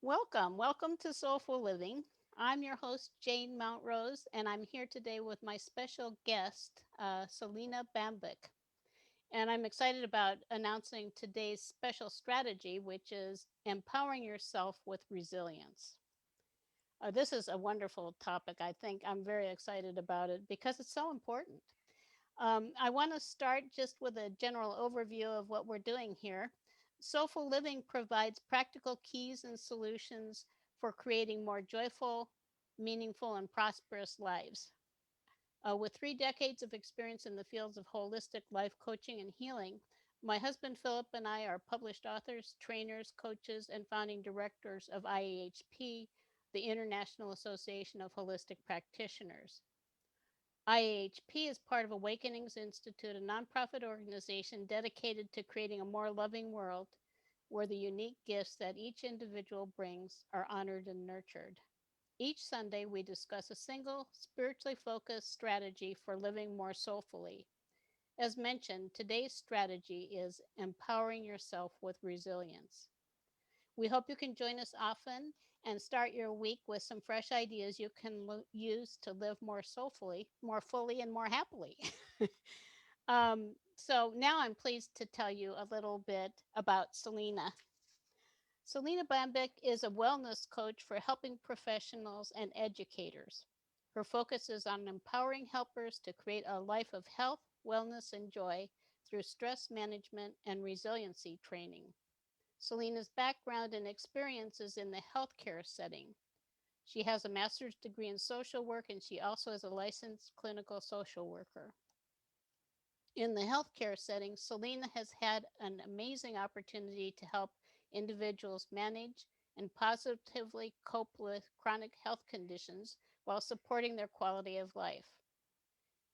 Welcome to Soulful Living. I'm your host, Jane Mountrose, and I'm here today with my special guest, Selena Bambik. And I'm excited about announcing today's special strategy, which is empowering yourself with resilience. This is a wonderful topic. I think I'm very excited about it because it's so important. I want to start just with a general overview of what we're doing here. Soulful Living provides practical keys and solutions for creating more joyful, meaningful, and prosperous lives. With 3 decades of experience in the fields of holistic life coaching and healing, my husband Philip and I are published authors, trainers, coaches, and founding directors of IAHP, the International Association of Holistic Practitioners. IAHP is part of Awakenings Institute, a nonprofit organization dedicated to creating a more loving world where the unique gifts that each individual brings are honored and nurtured. Each Sunday, we discuss a single, spiritually focused strategy for living more soulfully. As mentioned, today's strategy is empowering yourself with resilience. We hope you can join us often and start your week with some fresh ideas you can use to live more soulfully, more fully, and more happily. So now I'm pleased to tell you a little bit about Selena. Selena Bambik is a wellness coach for helping professionals and educators. Her focus is on empowering helpers to create a life of health, wellness, and joy through stress management and resiliency training. Selena's background and experience is in the healthcare setting. She has a master's degree in social work and she also is a licensed clinical social worker. In the healthcare setting, Selena has had an amazing opportunity to help individuals manage and positively cope with chronic health conditions while supporting their quality of life.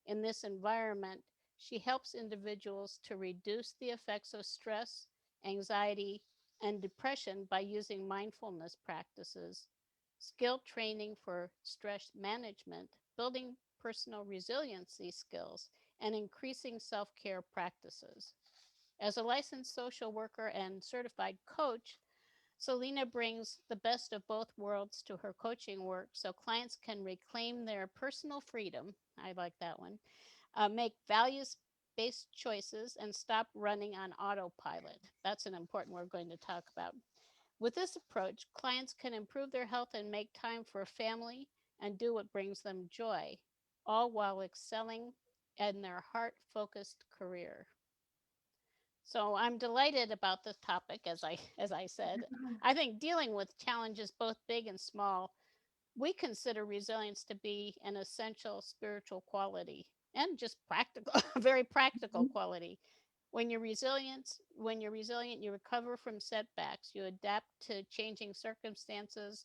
In this environment, she helps individuals to reduce the effects of stress, anxiety, and depression by using mindfulness practices, skill training for stress management, building personal resiliency skills, and increasing self care practices. As a licensed social worker and certified coach, Selena brings the best of both worlds to her coaching work so clients can reclaim their personal freedom. I like that one. Make values based choices and stop running on autopilot. That's an important word we're going to talk about. With this approach, clients can improve their health and make time for family and do what brings them joy, all while excelling in their heart focused career. So I'm delighted about this topic, as I said. I think dealing with challenges both big and small, we consider resilience to be an essential spiritual quality and just practical, a very practical quality. When you're resilient, you recover from setbacks, you adapt to changing circumstances,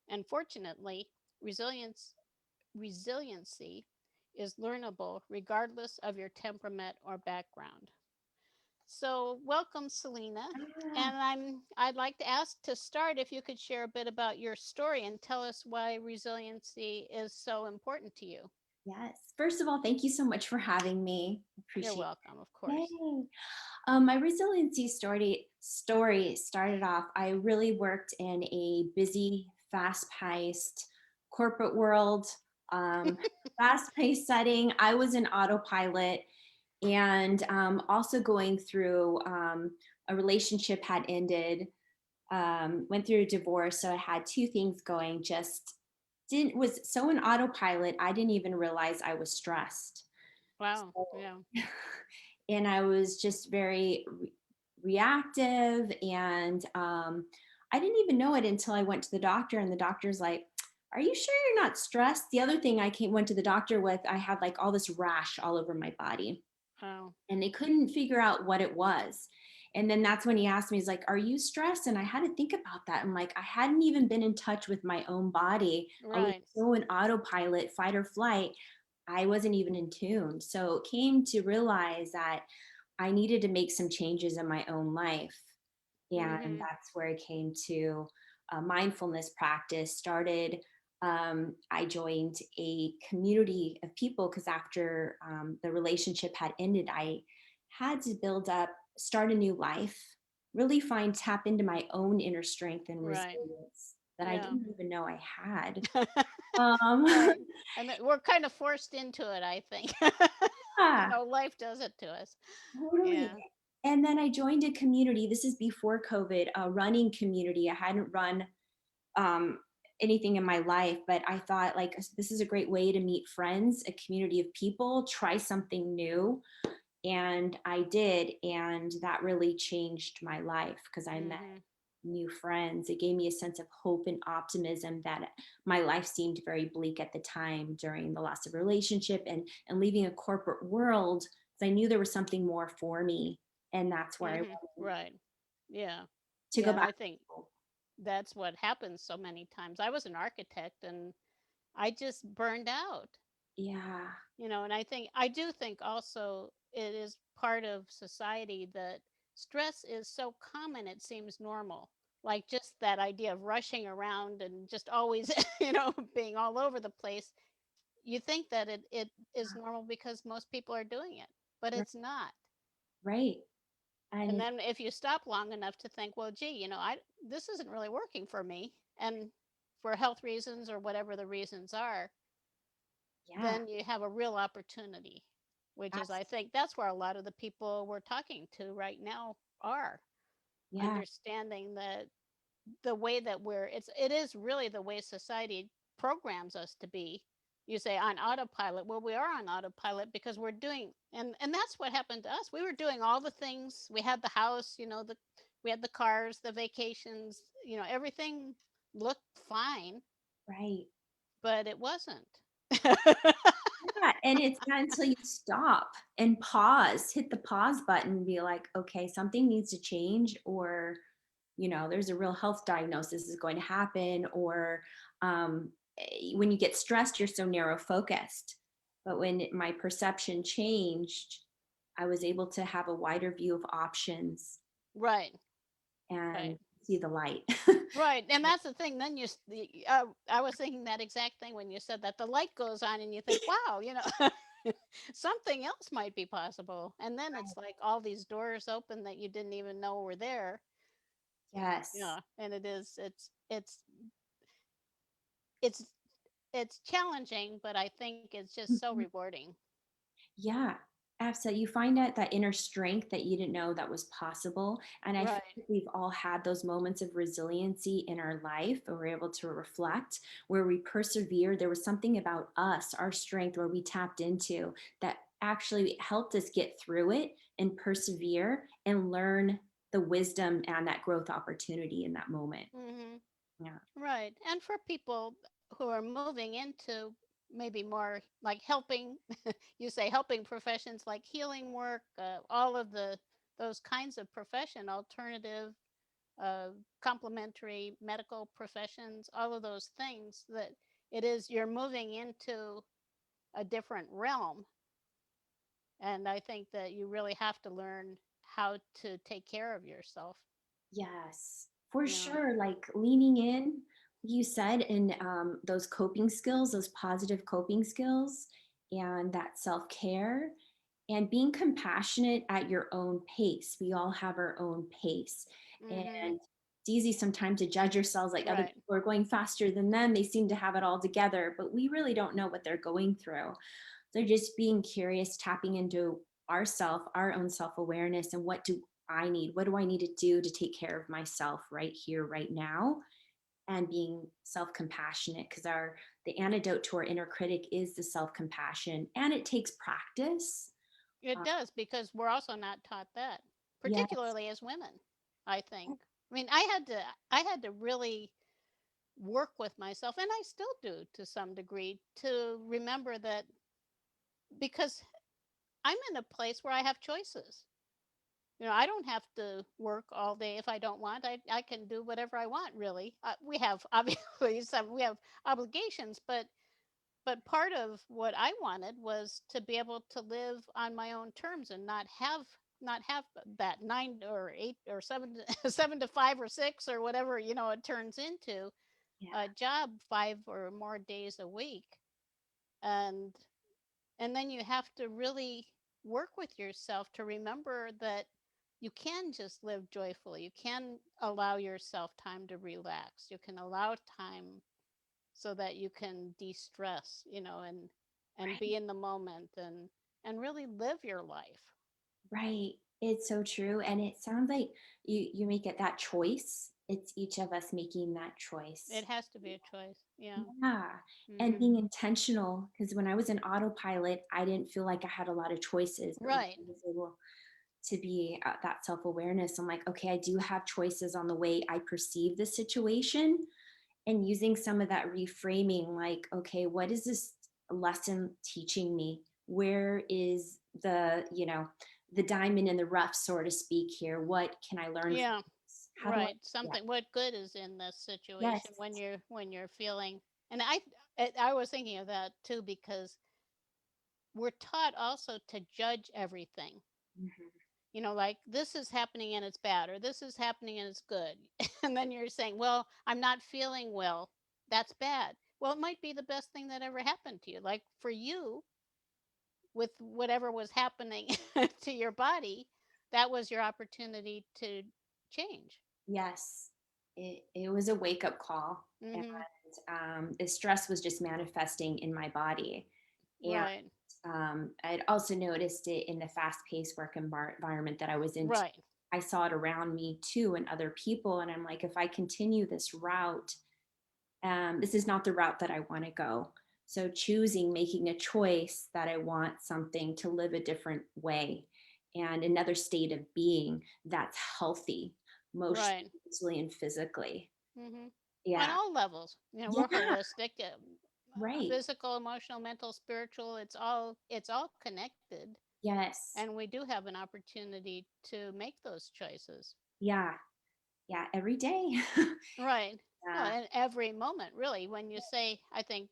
and fortunately, resilience resiliency is learnable regardless of your temperament or background. So, welcome, Selena. Ah, And I'd like to ask to start if you could share a bit about your story and tell us why resiliency is so important to you. yes. First of all, thank you so much for having me. You're Appreciate welcome, of it. course. Yay. My resiliency story started off. I really worked in a busy, fast-paced corporate world, um, fast-paced setting. I was in autopilot, and also going through a relationship had ended. Went through a divorce, so I had two things going. Just didn't was so in autopilot. I didn't even realize I was stressed. Wow. So, Yeah. and I was just very reactive, and I didn't even know it until I went to the doctor, and the doctor's like, "Are you sure you're not stressed?" The other thing I went to the doctor with, I had like all this rash all over my body, Wow. and they couldn't figure out what it was. And then that's when he asked me, he's like, "Are you stressed?" And I had to think about that. I'm like, I hadn't even been in touch with my own body. I was Right. so in autopilot, fight or flight. I wasn't even in tune. So it came to realize that I needed to make some changes in my own life. And Mm-hmm. that's where I came to a mindfulness practice. I joined a community of people because after the relationship had ended, I had to start a new life. really find tap into my own inner strength and Right. resilience that I Yeah. didn't even know I had. Um, Right. And we're kind of forced into it, I think. yeah, Life does it to us. totally. Yeah. And then I joined a community. This is before COVID, a running community. I hadn't run um, anything in my life, but I thought like this is a great way to meet friends, a community of people, try something new. And I did. And that really changed my life because I met Mhm. new friends. It gave me a sense of hope and optimism that my life seemed very bleak at the time during the loss of relationship and leaving a corporate world. 'Cause I knew there was something more for me. And that's where I Mhm. wanted Right. Yeah. to go Yeah, and back I to think school. that's what happens so many times. I was an architect and I just burned out. Yeah. And I do think also it is part of society that stress is so common it seems normal. Like just that idea of rushing around and just always, being all over the place. You think that it is normal because most people are doing it, but Right. it's not. Right. And And then if you stop long enough to think, well, gee, I this isn't really working for me, and for health reasons or whatever the reasons are, yeah, then you have a real opportunity, which is, I abs- think, that's where a lot of the people we're talking to right now are yeah, understanding that the way that it is really the way society programs us to be. You say on autopilot. Well, we are on autopilot because we're doing, and that's what happened to us. We were doing all the things. We had the house, we had the cars, the vacations, everything looked fine, right. but it wasn't. Yeah, and it's not until you stop and pause, hit the pause button and be like, okay, something needs to change, or, there's a real health diagnosis is going to happen, or when you get stressed, you're so narrow focused. But when my perception changed, I was able to have a wider view of options Right, and right. see the light. Right, and that's the thing. Then I was thinking that exact thing when you said that the light goes on, and you think, "Wow, something else might be possible." And then it's like all these doors open that you didn't even know were there. Yes. Yeah, and it's it's challenging, but I think it's just so Mhm. rewarding. Yeah, absolutely. You find out that inner strength that you didn't know that was possible. And I feel Right. like we've all had those moments of resiliency in our life where we're able to reflect, where we persevere. There was something about us, our strength, where we tapped into that actually helped us get through it and persevere and learn the wisdom and that growth opportunity in that moment. Mhm. Yeah. Right. And for people who are moving into maybe more like helping, you say helping professions like healing work, all of those kinds of profession, alternative, uh, complementary medical professions, all of those things that it is you're moving into a different realm. And I think that you really have to learn how to take care of yourself. Yes, for Yeah. sure. Like leaning in, you said, and those coping skills, those positive coping skills, and that self care, and being compassionate at your own pace. We all have our own pace. Mhm. And it's easy sometimes to judge ourselves like other Right. people are going faster than them. They seem to have it all together, but we really don't know what they're going through. So just being curious, tapping into ourself, our own self-awareness, and what do I need? What do I need to do to take care of myself right here, right now? And being self-compassionate, because our the antidote to our inner critic is the self-compassion, and it takes practice. It Uh, does because we're also not taught that, yes, particularly as women, I think. I mean, I had to really work with myself and I still do to some degree to remember that because I'm in a place where I have choices. I don't have to work all day if I don't want. I can do whatever I want really. We have obviously we have obligations, but part of what I wanted was to be able to live on my own terms and not have that 9 or 8 or 7 7 to 5 or 6 or whatever it turns into yeah, a job 5 or more days a week, and and then you have to really work with yourself to remember that you can just live joyfully. You can allow yourself time to relax. You can allow time so that you can de-stress, and Right. be in the moment and really live your life. Right. It's so true. And it sounds like you make it that choice. It's each of us making that choice. It has to be a choice. Yeah. Yeah. And Mhm. being intentional, because when I was in autopilot, I didn't feel like I had a lot of choices. But when Right. I was able to be that self awareness, I'm like, okay, I do have choices on the way I perceive the situation, and using some of that reframing, like, okay, what is this lesson teaching me? Where is the diamond in the rough, so to speak, here? What can I learn from Yeah. this? How do I? Right. Yeah. Something what good is in this Yes. situation when you're feeling, and I was thinking of that too because we're taught also to judge everything. Mhm. Like this is happening and it's bad, or this is happening and it's good. And then you're saying, well, I'm not feeling well. That's bad. Well, it might be the best thing that ever happened to you. Like for you, with whatever was happening to your body, that was your opportunity to change. Yes. It was a wake up call. And Hmm. the stress was just manifesting in my body. And Right. I'd also noticed it in the fast paced work environment that I was in. Right. I saw it around me too and other people. And I'm like, if I continue this route, this is not the route that I want to go. So choosing, making a choice that I want something to live a different way and another state of being that's healthy, emotionally, Right. mentally, and physically. Hmm. On Yeah. all levels, we're Yeah. holistic, Right. physical, emotional, mental, spiritual. It's all connected, Yes. and we do have an opportunity to make those choices. Yeah. Yeah. Every day. Right. No, Yeah. and every moment, really. When you say, I think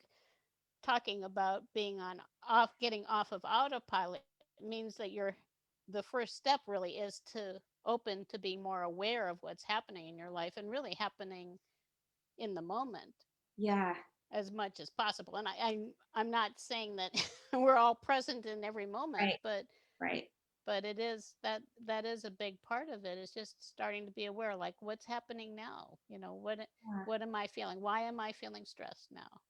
talking about being on off, getting off of autopilot means that the first step really is to open to be more aware of what's happening in your life and really happening in the moment Yeah. as much as possible. And I'm not saying that we're all present in every moment, Right. Right. but that is a big part of it. Is just starting to be aware, like what's happening now. Yeah. What am I feeling? Why am I feeling stressed now?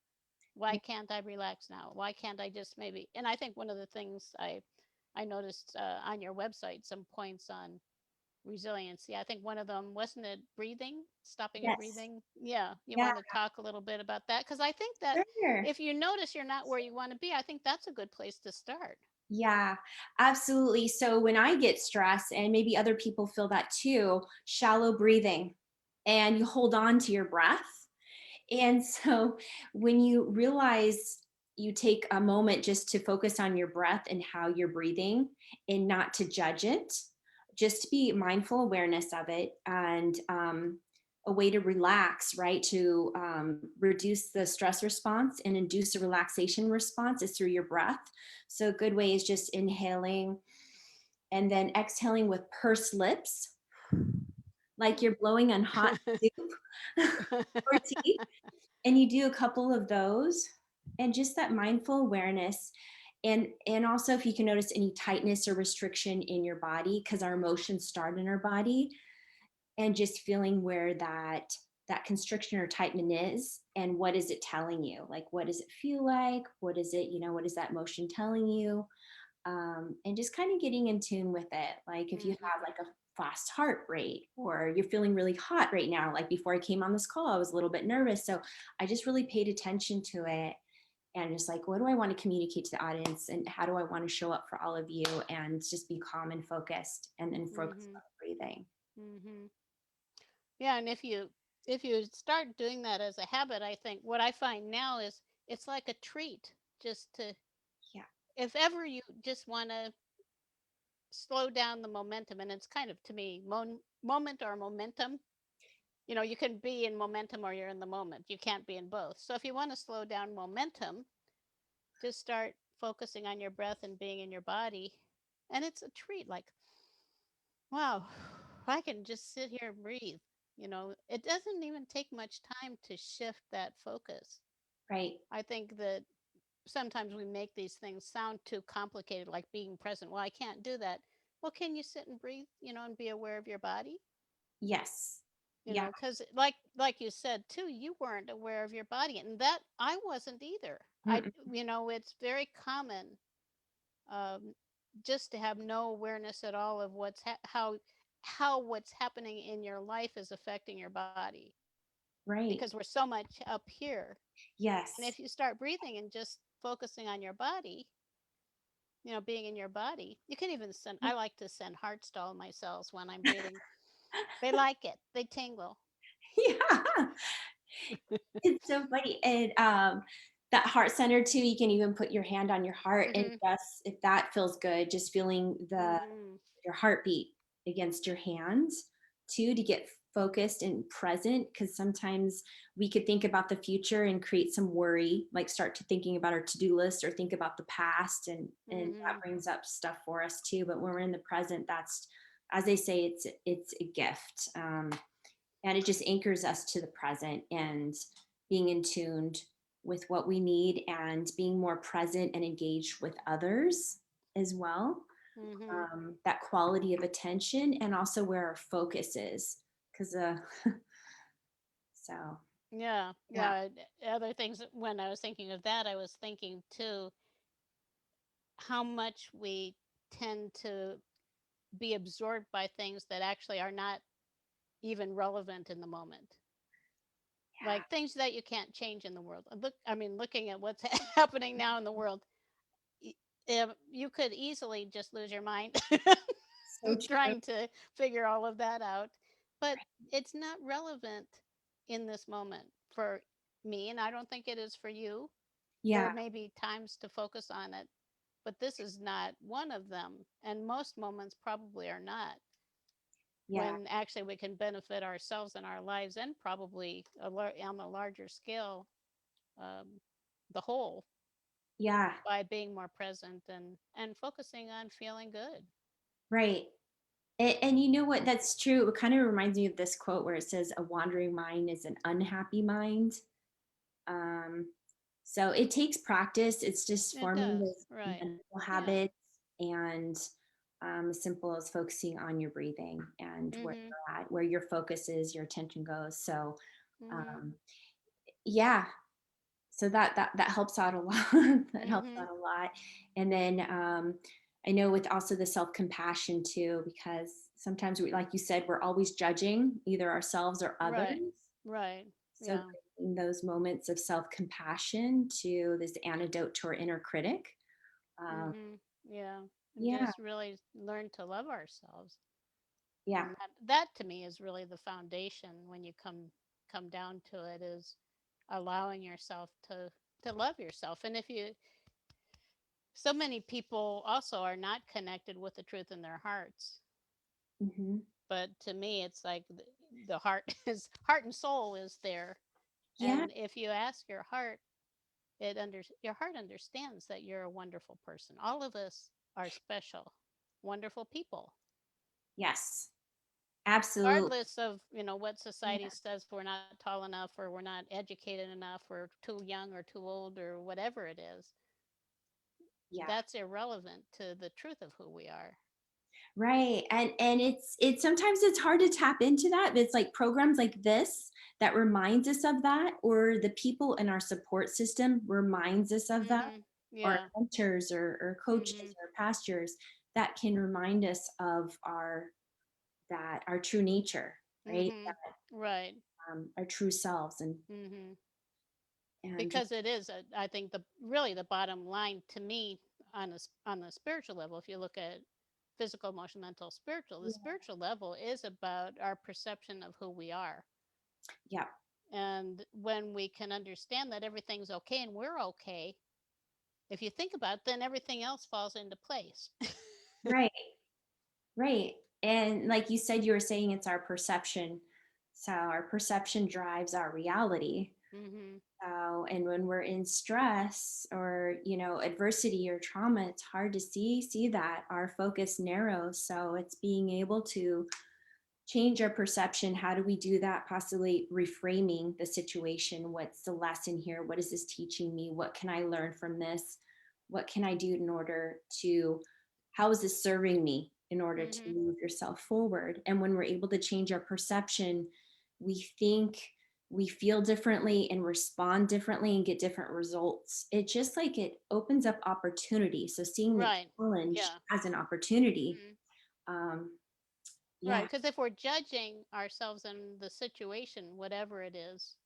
Why can't I relax now? Why can't I just maybe? And I think one of the things I noticed on your website some points on resiliency. I think one of them wasn't it breathing, stopping your Yes. breathing. Yeah, you Yeah. want to talk a little bit about that because I think that Sure. if you notice you're not where you want to be, I think that's a good place to start. Yeah, absolutely. So when I get stressed, and maybe other people feel that too, shallow breathing, and you hold on to your breath. And so when you realize, you take a moment just to focus on your breath and how you're breathing and not to judge it, just to be mindful awareness of it, and a way to relax, right? To reduce the stress response and induce a relaxation response is through your breath. So a good way is just inhaling and then exhaling with pursed lips, like you're blowing on hot soup or tea. And you do a couple of those, and just that mindful awareness. And also, if you can notice any tightness or restriction in your body, because our emotions start in our body, and just feeling where that constriction or tightening is, and what is it telling you, like what does it feel like, what is it, what is that emotion telling you, and just kind of getting in tune with it. Like if you Hmm. have like a fast heart rate, or you're feeling really hot right now, like before I came on this call, I was a little bit nervous. So I just really paid attention to it, and just like, what do I want to communicate to the audience? And how do I want to show up for all of you? And just be calm and focused, and then focus Hmm. on breathing. Hmm. Yeah, and if you start doing that as a habit, I think what I find now is it's like a treat just to Yeah. if ever you just want to slow down the momentum, and it's kind of to me moment or momentum. You can be in momentum or you're in the moment. You can't be in both. So if you want to slow down momentum, just start focusing on your breath and being in your body. And it's a treat. Like, wow, I can just sit here and breathe. It doesn't even take much time to shift that focus. Right. I think that sometimes we make these things sound too complicated, like being present. Well, I can't do that. Well, can you sit and breathe, and be aware of your body? Yes. Yeah. Because like you said too, you weren't aware of your body, and that I wasn't either. Mm-mm. It's very common, um, just to have no awareness at all of how what's happening in your life is affecting your body, Right. because we're so much up here. And Yes. if you start breathing and just focusing on your body, being in your body, you can even send. I like to send heart to all my cells when I'm breathing. They like it. They tingle. Yeah. It's so funny. And that heart center too, you can even put your hand on your heart and Mhm. just if that feels good, just feeling the Mhm. your heartbeat against your hands too to get focused and present because sometimes we could think about the future and create some worry like start to thinking about our to-do list or think about the past and that Mhm. brings up stuff for us too but when we're in the present that's as they say it's a gift and it just anchors us to the present and being in tuned with what we need and being more present and engaged with others as well Mhm. that quality of attention and also where our focus is because so Yeah. yeah. Yeah. Other things, when I was thinking of that, I was thinking too how much we tend to be absorbed by things that actually are not even relevant in the moment. Yeah. Like things that you can't change in the world. Looking at what's happening now in the world, if you could easily just lose your mind So true. trying to figure all of that out. But it's not relevant in this moment for me, and I don't think it is for you. There Yeah. may be times to focus on it, but this is not one of them. And most moments probably are not, Yeah. when actually we can benefit ourselves and our lives, and probably on a larger scale, um, the whole, Yeah. by being more present and focusing on feeling good. Right. And you know what? That's true. It kind of reminds me of this quote where it says, "A wandering mind is an unhappy mind." Um, so it takes practice. It's just It forming does, those right? mental Yeah. habits and as simple as focusing on your breathing and where Mhm. you're at, where your focus is, your attention goes. So Mhm. um, yeah, so that helps out a lot. That helps out Mhm. a lot. And then I know with also the self compassion too, because sometimes we, like you said, we're always judging either ourselves or others. Right. Right. So Yeah. creating those moments of self compassion to this antidote to our inner critic. Um, Mhm. Yeah. And yeah, just really learn to love ourselves. yeah, And that to me is really the foundation, when you come down to it, is allowing yourself to love yourself. And if you so many people also are not connected with the truth in their hearts. hmm, But to me, it's like the heart is heart and soul is there. yeah, And if you ask your heart, your heart understands that you're a wonderful person. All of us are special, wonderful people, yes, absolutely, regardless of what society yeah, says we're not tall enough, or we're not educated enough, or too young or too old, or whatever it is. yeah. That's irrelevant to the truth of who we are. Right. And it's sometimes it's hard to tap into that. But it's like programs like this that reminds us of that, or the people in our support system reminds us of that, Mhm. or Yeah. mentors or coaches Mhm. or pastors that can remind us of our true nature, right? Mhm. Right. Our true selves Mhm. and just Because it is, I think, the bottom line to me, on the spiritual level. If you look at physical, emotional, mental, spiritual, the yeah, spiritual level is about our perception of who we are. yeah, And when we can understand that everything's okay and we're okay, if you think about it, then everything else falls into place. right, right. And like you said, you were saying it's our perception. So our perception drives our reality. Mhm. And when we're in stress or adversity or trauma, it's hard to see that our focus narrows. So it's being able to change our perception. How do we do that? Possibly reframing the situation. What's the lesson here? What is this teaching me? What can I learn from this? What can I do in order to? How is this serving me? in order to Mhm. move yourself forward. And when we're able to change our perception, we think, we feel differently and respond differently and get different results. It just like it opens up opportunity. So seeing the Right. challenge Yeah. as an opportunity. Mhm. Um, Right, yeah, because if we're judging ourselves in the situation, whatever it is,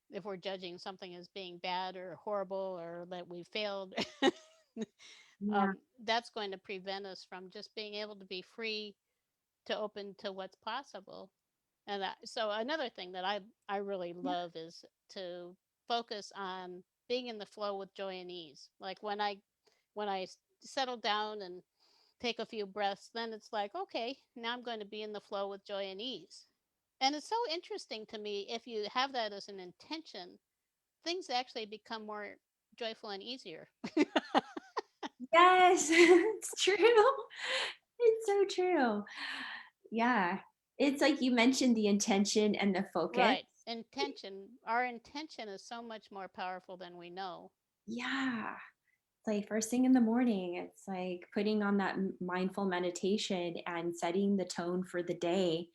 if we're judging something as being bad or horrible or that we failed, yeah, that's going to prevent us from just being able to be free to open to what's possible. And so another thing that I really yeah. love is to focus on being in the flow with joy and ease. Like when I settle down and take a few breaths, then it's like, okay, now I'm going to be in the flow with joy and ease. And it's so interesting to me if you have that as an intention, things actually become more joyful and easier. Yes, it's true. It's so true. Yeah. It's like you mentioned the intention and the focus. Right. Intention, our intention is so much more powerful than we know. Yeah. It's like first thing in the morning, it's like putting on that mindful meditation and setting the tone for the day.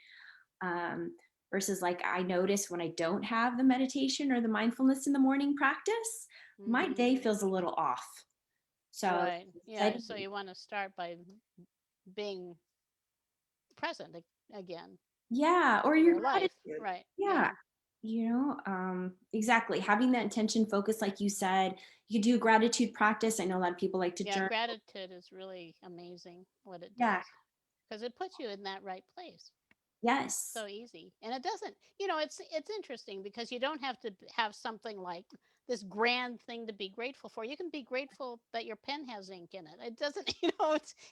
Um, versus like I notice when I don't have the meditation or the mindfulness in the morning practice, my Mhm. day feels a little off. So Right. Yeah, setting, so you want to start by being present again yeah, or in your your life. gratitude. Right. Yeah. Yeah. Exactly. Having that intention focus, like you said, you could do a gratitude practice. I know a lot of people like to Yeah, journal. gratitude is really amazing what it Yeah. does because it puts you in that right place. Yes. So easy. And it doesn't, it's interesting because you don't have to have something like this grand thing to be grateful for. You can be grateful that your pen has ink in it. It doesn't,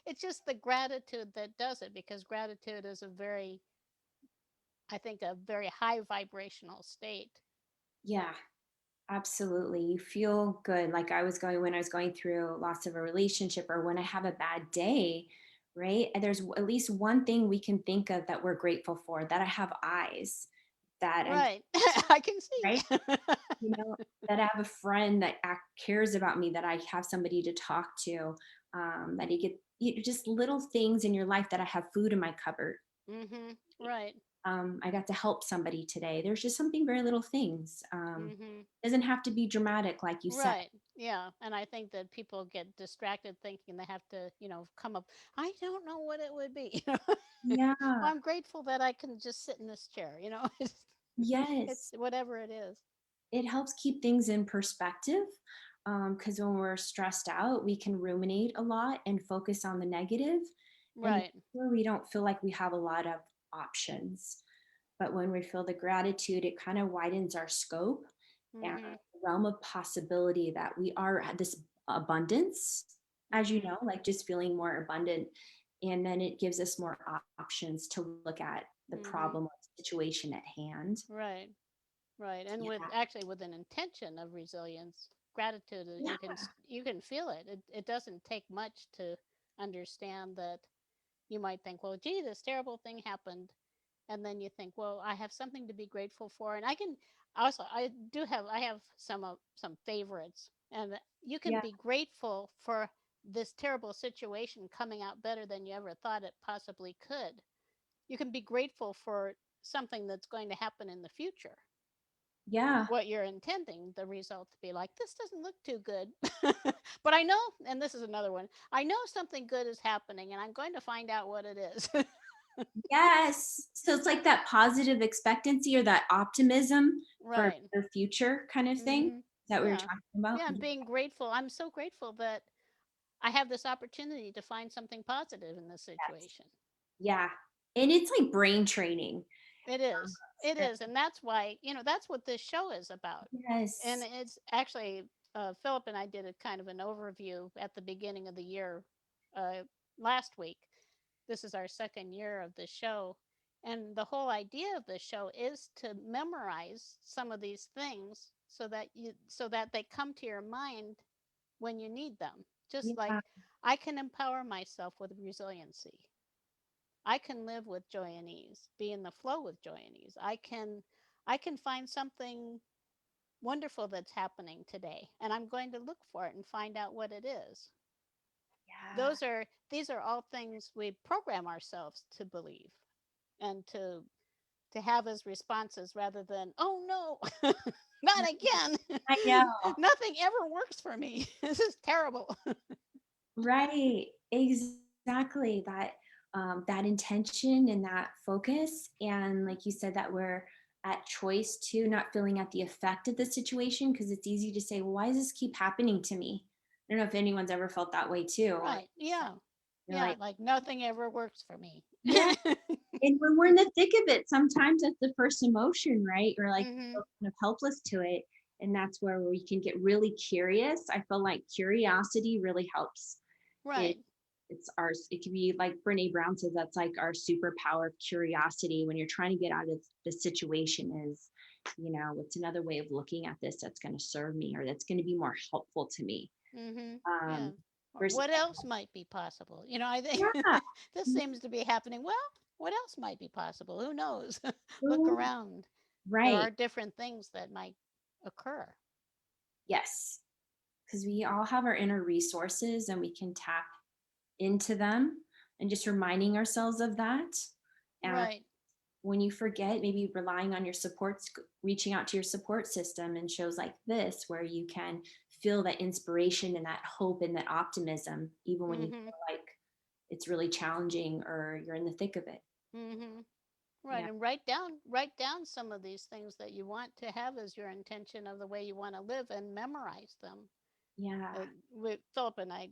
it's just the gratitude that does it because gratitude is a very, I think, a very high vibrational state. Yeah. Absolutely. You feel good. Like I was going when I was going through loss of a relationship or when I have a bad day, right? And there's at least one thing we can think of that we're grateful for, that I have eyes, that I'm Right. I can right, see. you know, that I have a friend that cares about me, that I have somebody to talk to, that you get just little things in your life, that I have food in my cupboard. Mhm. Right. I got to help somebody today. There's just something very little things. Mhm. Doesn't have to be dramatic, like you said. Right. Yeah. And I think that people get distracted thinking they have to, come up. I don't know what it would be. Yeah. Well, I'm grateful that I can just sit in this chair. It's Yes. whatever it is. It helps keep things in perspective, because when we're stressed out, we can ruminate a lot and focus on the negative, and Right. where we don't feel like we have a lot of options. But when we feel the gratitude, it kind of widens our scope and Mhm. realm of possibility, that we are at this abundance, as you Mhm. know, like just feeling more abundant. And then it gives us more options to look at the Mhm. problem or situation at hand. Right. Right. And with Yeah. actually with an intention of resilience, gratitude, Yeah. you can feel it. It doesn't take much to understand that you might think, well, gee, this terrible thing happened, and then you think, well, I have something to be grateful for, and I can also I have some favorites, and you can Yeah. be grateful for this terrible situation coming out better than you ever thought it possibly could. You can be grateful for something that's going to happen in the future, Yeah. what you're intending the result to be like. This doesn't look too good. But I know, and this is another one, I know something good is happening and I'm going to find out what it is. Yes. So it's like that positive expectancy or that optimism for Right. the future kind of thing that we were Yeah. talking about. Yeah, and being grateful. I'm so grateful that I have this opportunity to find something positive in this Yes. situation. Yeah. And it's like brain training. It is. It Uh, is. And that's why, that's what this show is about. And Yes. it's actually, Philip and I did a kind of an overview at the beginning of the year uh, last week. This is our second year of the show. And the whole idea of the show is to memorize some of these things so that they come to your mind when you need them. Just like Yeah. I can empower myself with resiliency. I can live with joy and ease, be in the flow with joy and ease. I can find something wonderful that's happening today and I'm going to look for it and find out what it is. those are these are all things we program ourselves to believe and to have as responses rather than, oh no, not again. I know. Nothing ever works for me. This is terrible. Right. Exactly. That intention and that focus. And like you said, that we're at choice too, not feeling at the effect of the situation, because it's easy to say, well, why does this keep happening to me? I don't know if anyone's ever felt that way too. Or Right. Yeah. you're Yeah. like, Like nothing ever works for me. yeah. And when we're in the thick of it, sometimes that's the first emotion, right? Or like Hmm. feel kind of helpless to it. And that's where we can get really curious. I feel like curiosity really helps. It Right. it's ours. It can be like Brene Brown says, that's like our superpower of curiosity when you're trying to get out of the situation is, what's another way of looking at this that's going to serve me or that's going to be more helpful to me. Hmm. Yeah. Um, versus, What else might be possible? I think yeah, this seems to be happening. Well, what else might be possible? Who knows? Look ooh, around. There right. are different things that might occur. Yes. Because we all have our inner resources and we can tap into them and just reminding ourselves of that. And Right. when you forget, maybe relying on your supports, reaching out to your support system and shows like this, where you can feel that inspiration and that hope and that optimism, even when you Hmm. feel like it's really challenging or you're in the thick of it. Hmm. Right. Yeah. And write down some of these things that you want to have as your intention of the way you want to live and memorize them. Yeah. Philip and I,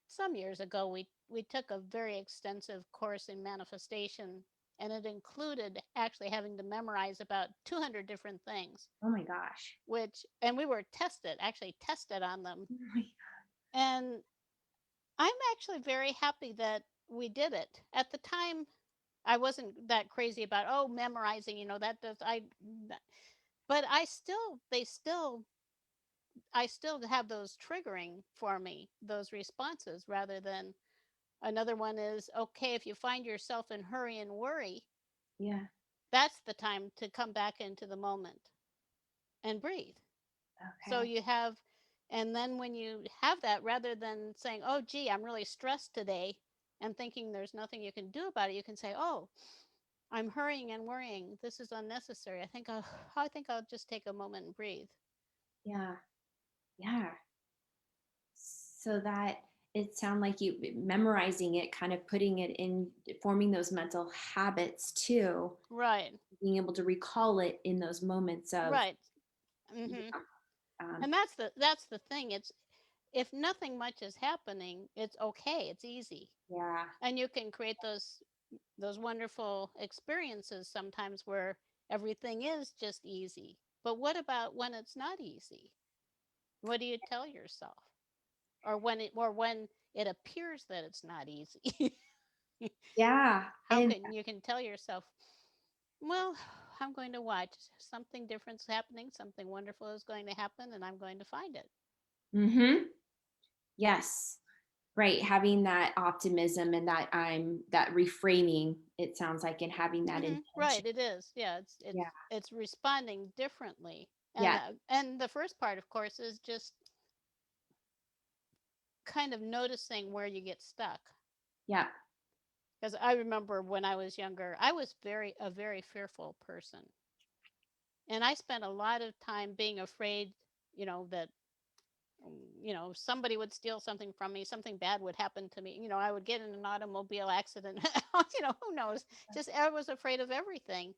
some years ago, we took a very extensive course in manifestation, and it included actually having to memorize about 200 different things, Oh my gosh. and we were actually tested on them. Oh my- And I'm actually very happy that we did it. At the time, I wasn't that crazy about, oh, memorizing, that does but I still have those triggering for me, those responses, rather than another one is, okay, if you find yourself in hurry and worry, Yeah. that's the time to come back into the moment and breathe. So Okay. you have, and then when you have that, rather than saying, oh, gee, I'm really stressed today, and thinking there's nothing you can do about it, you can say, oh, I'm hurrying and worrying. This is unnecessary. I think I'll just take a moment and breathe. Yeah. Yeah. So that it sound like you memorizing it, kind of putting it in, forming those mental habits too, Right. being able to recall it in those moments of, Right. Hmm. yeah, And that's the thing. It's if nothing much is happening, it's okay. It's easy, yeah, and you can create those wonderful experiences sometimes where everything is just easy. But what about when it's not easy? What do you tell yourself? Or when it appears that it's not easy. yeah, How and can you can tell yourself, well, I'm going to watch something different's happening, something wonderful is going to happen, and I'm going to find it. mm-hmm, yes, right, having that optimism and that reframing. It sounds like, and having that intention. Right, it is. Yeah, it's it's Yeah, it's responding differently. And yeah, and the first part, of course, is just kind of noticing where you get stuck. yeah, Because I remember when I was younger, I was a very fearful person, and I spent a lot of time being afraid, that somebody would steal something from me, something bad would happen to me. I would get in an automobile accident. Who knows? Just I was afraid of everything.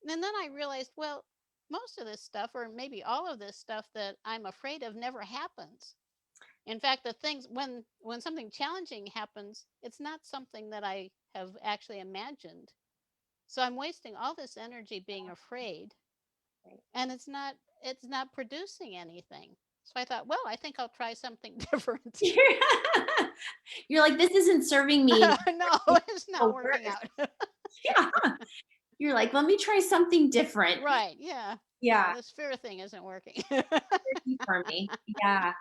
And then I realized, well, most of this stuff, or maybe all of this stuff that I'm afraid of, never happens. In fact, the things when something challenging happens, it's not something that I have actually imagined. So I'm wasting all this energy being afraid, right. and it's not producing anything. So I thought, well, I think I'll try something different. You're like, this isn't serving me, and No, it's it's not the working worst. out. Yeah, you're like, let me try something different. Right, yeah. Yeah, Yeah, this fear thing isn't working. tricky for me. Yeah.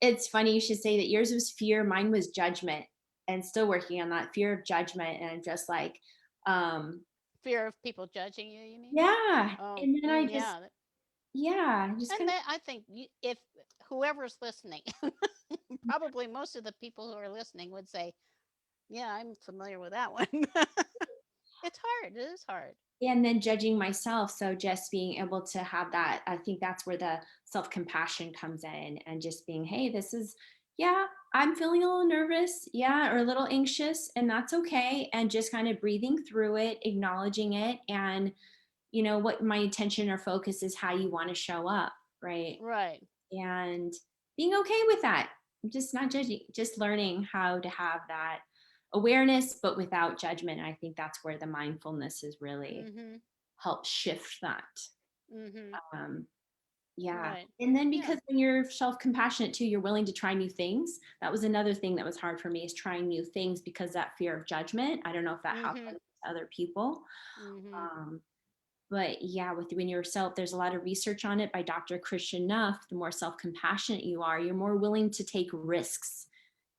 It's funny you should say that yours was fear, mine was judgment, and still working on that fear of judgment. And I'm just like, um, Fear of people judging you, you mean? yeah. Oh, And then I just, yeah. Yeah, just And kind of, that, I think if whoever's listening, probably most of the people who are listening would say, "Yeah, I'm familiar with that one." It's hard. It is hard. and then judging myself. So just being able to have that, I think that's where the self compassion comes in, and just being, hey, this is, yeah, I'm feeling a little nervous, yeah, or a little anxious, and that's okay. And just kind of breathing through it, acknowledging it, and what my intention or focus is, how you want to show up, right? Right. And being okay with that, just not judging, just learning how to have that awareness, but without judgment. I think that's where the mindfulness is really Mhm. help shift that. Mhm. Um, yeah. Right. And then Yeah. because when you're self compassionate too, you're willing to try new things. That was another thing that was hard for me, is trying new things, because that fear of judgment. I don't know if that Mhm. happens to other people. Mhm. Um, but yeah, with when yourself, there's a lot of research on it by Dr. Christian Nuff. The more self compassionate you are, you're more willing to take risks.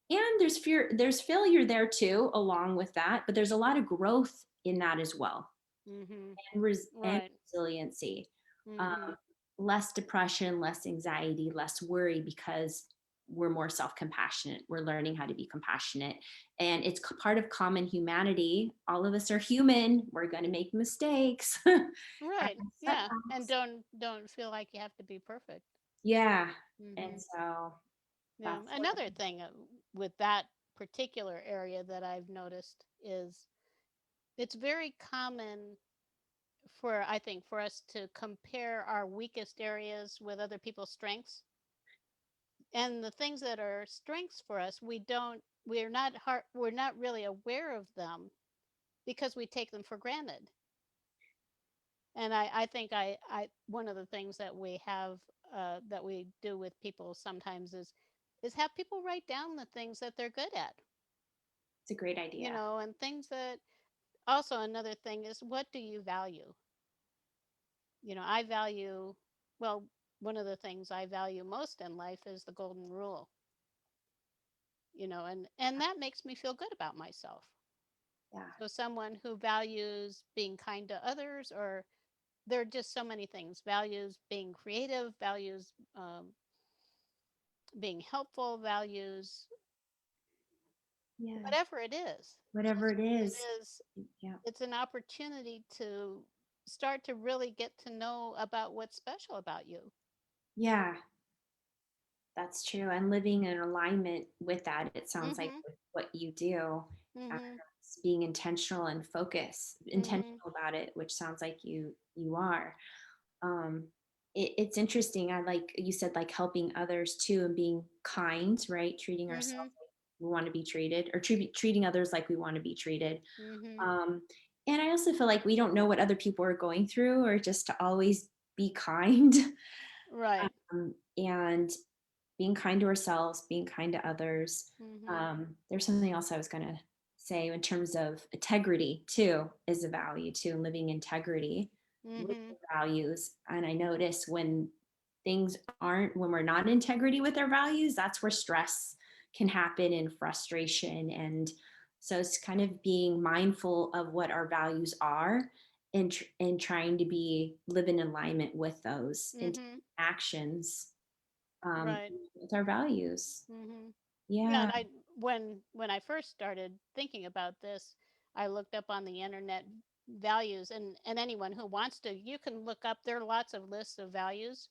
And there's fear, there's failure there too, along with that. But there's a lot of growth in that as well, Mhm. and Right. resiliency. Um, Mhm. Less depression, less anxiety, less worry, because we're more self compassionate. We're learning how to be compassionate. And it's part of common humanity. All of us are human. We're going to make mistakes. And Right. Yeah. And setbacks. don't feel like you have to be perfect. Yeah. And Mhm. so Yeah. that's what, Another thing with that particular area that I've noticed is it's very common for, I think, for us to compare our weakest areas with other people's strengths. And the things that are strengths for us, we're not really aware of them because we take them for granted. And I think one of the things that we have that we do with people sometimes is have people write down the things that they're good at, it's a great idea. and things that, also another thing is, what do you value? I value, well, one of the things I value most in life is the golden rule, and that makes me feel good about myself. Yeah. So someone who values being kind to others, or there are just so many things, values being creative, values being helpful, values Yeah. whatever it is. Whatever it It is. is Yeah. it's an opportunity to start to really get to know about what's special about you. Yeah. That's true. And living in alignment with that, it sounds like, Mhm. with what you do, uh, Mhm. being intentional and Mhm. intentional about it, which sounds like you are. Um, it's interesting. I like you said, like helping others too, and being kind, right? Treating ourselves Mhm. like we want to be treated, or treating others like we want to be treated. Mhm. Um, and I also feel like we don't know what other people are going through, or just to always be kind. Right. And being kind to ourselves, being kind to others. Mhm. There's something else I was going to say in terms of integrity too, is a value too, and living integrity with Mhm. your values. And I notice when when we're not in integrity with our values, that's where stress can happen, and frustration. And so it's kind of being mindful of what our values are, and trying to live in alignment with those, and Mhm. actions, um, Right. with our values. Mhm. Yeah, Yeah, and when I first started thinking about this, I looked up on the internet values, and anyone who wants to, you can look up, there are lots of lists of values,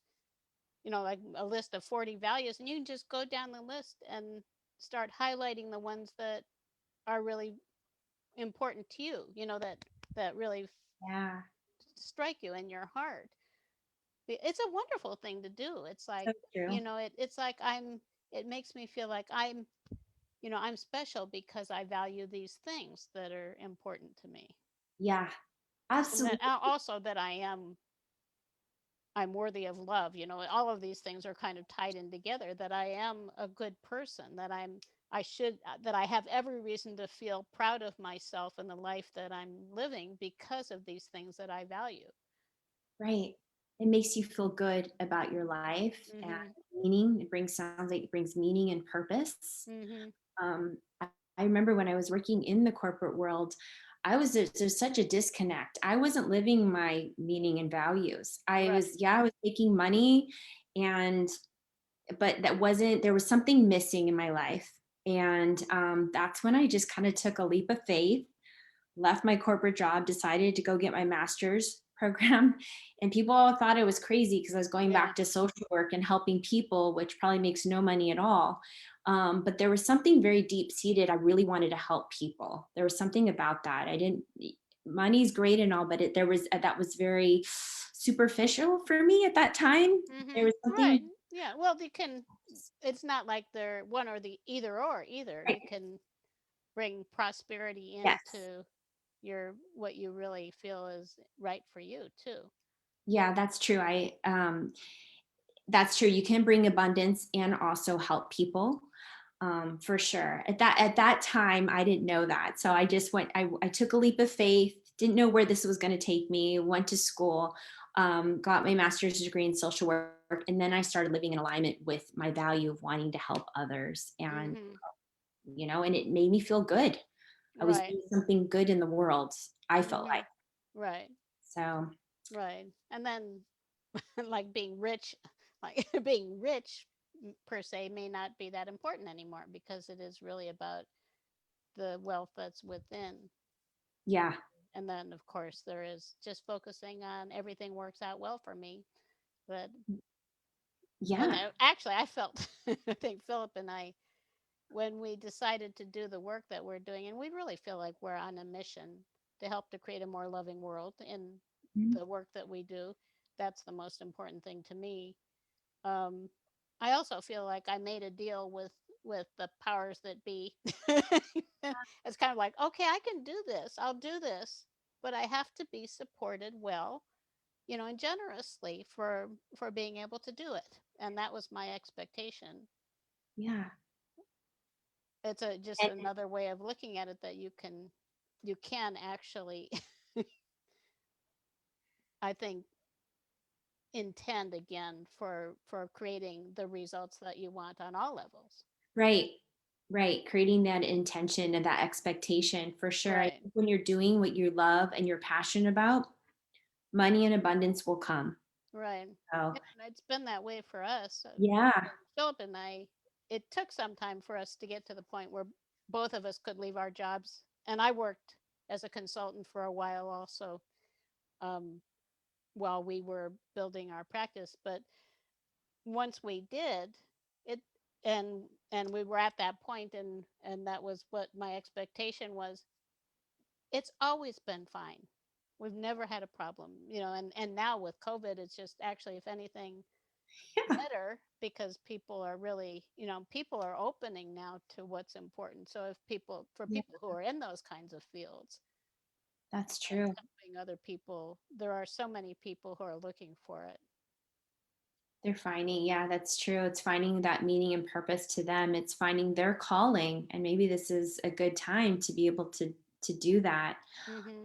like a list of 40 values, and you can just go down the list and start highlighting the ones that are really important to you, that really yeah, strike you in your heart. It's a wonderful thing to do. It's like, so true. it's like it makes me feel like I'm special because I value these things that are important to me. Yeah, And that absolutely. also that I'm worthy of love. All of these things are kind of tied in together, that I am a good person, that I have every reason to feel proud of myself and the life that I'm living because of these things that I value. Right. It makes you feel good about your life, and Mhm. meaning. Sounds like it brings meaning and purpose. Mhm. I remember when I was working in the corporate world, there's such a disconnect. I wasn't living my meaning and values. Right. I was making money, and but that wasn't there was something missing in my life. And that's when I just kind of took a leap of faith, left my corporate job, decided to go get my master's program. And people all thought I was crazy because I was going Yeah. back to social work and helping people, which probably makes no money at all. But there was something very deep seated. I really wanted to help people. There was something about that. I didn't, money's great and all, but there was, that was very superficial for me at that time. There Mhm. was Right. something, Yeah. Well, you can. It's not like they're one or the either or either. right, You can bring prosperity yes. into your what you really feel is right for you too. Yeah, that's true. That's true. You can bring abundance and also help people, for sure. At that time, I didn't know that, so I just went. I took a leap of faith. Didn't know where this was going to take me. Went to school, got my master's degree in social work, and then I started living in alignment with my value of wanting to help others, and Mhm. and it made me feel good. I was Right. doing something good in the world. I felt like Mhm. Right. so. Right. And then like being rich, like being rich per se may not be that important anymore because it is really about the wealth that's within. Yeah, And then of course there is just focusing on everything works out well for me. But and yeah, actually I felt I think Philip and I when we decided to do the work that we're doing and we really feel like we're on a mission to help to create a more loving world in mhm, the work that we do. That's the most important thing to me. um, I also feel like I made a deal with the powers that be. It's kind of like, okay, I can do this. I'll do this, but I have to be supported well, and generously for being able to do it. And that was my expectation. yeah. It's a just And another way of looking at it that you can actually I think intend again for creating the results that you want on all levels. right, right. Creating that intention and that expectation for sure. I Right. think when you're doing what you love and you're passionate about, money and abundance will come. Right. So, Yeah, and it's been that way for us. yeah, Philip and I, it took some time for us to get to the point where both of us could leave our jobs. And I worked as a consultant for a while also, um, while we were building our practice. But once we did, it and we were at that point, and that was what my expectation was. It's always been fine. We've never had a problem, and now with COVID, it's just actually, if anything, yeah, better because people are opening now to what's important. So if for yeah, people who are in those kinds of fields, that's it's true. helping other people. There are so many people who are looking for it. They're finding, yeah, that's true. It's finding that meaning and purpose to them. It's finding their calling. And maybe this is a good time to be able to do that.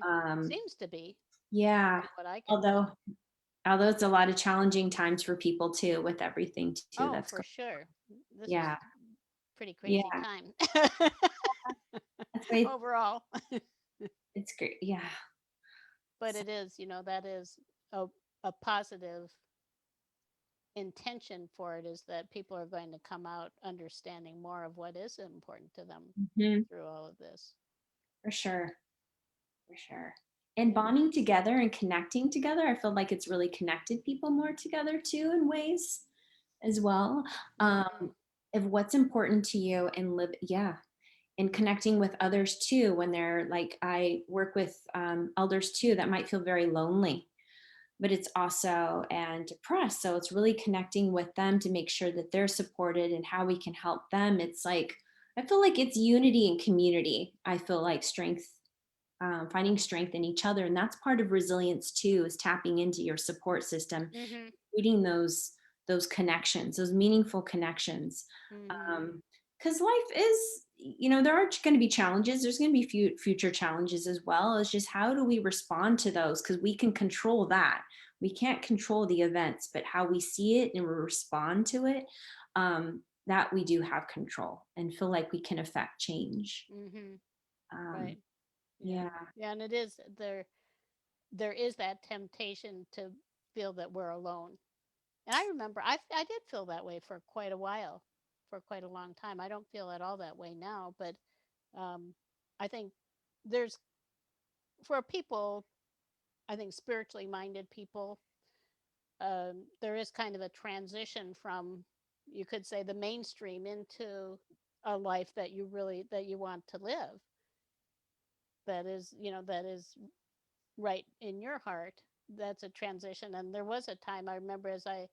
Um, Seems to be yeah. from what I can Although tell. although it's a lot of challenging times for people too with everything too Oh, that's for going. sure. This is Yeah. pretty crazy Yeah. time That's why overall. it's great. Yeah. But it is, that is a positive intention for it, is that people are going to come out understanding more of what is important to them Mhm. through all of this. For sure. For sure. And Yeah. bonding together and connecting together, I feel like it's really connected people more together too in ways as well. Hmm. Of what's important to you and live, yeah. And connecting with others too when they're like, I work with elders too that might feel very lonely, but it's also and depressed. So it's really connecting with them to make sure that they're supported and how we can help them. It's like, I feel like it's unity and community. I feel like strength, finding strength in each other. And that's part of resilience too, is tapping into your support system, Hmm. creating those connections, those meaningful connections. Hmm. Because life is, there are going to be challenges. There's going to be future challenges as well. It's just how do we respond to those? Because we can control that. We can't control the events, but how we see it and respond to it, that we do have control and feel like we can affect change. Hmm. Um, Right. Yeah. Yeah. Yeah, and it is there is that temptation to feel that we're alone. And I remember I did feel that way for quite a while, for quite a long time. I don't feel at all that way now, but um I think there's for people, I think spiritually minded people, there is kind of a transition from, you could say, the mainstream into a life that you really that you want to live, that is, that is right in your heart. That's a transition. And there was a time I remember as I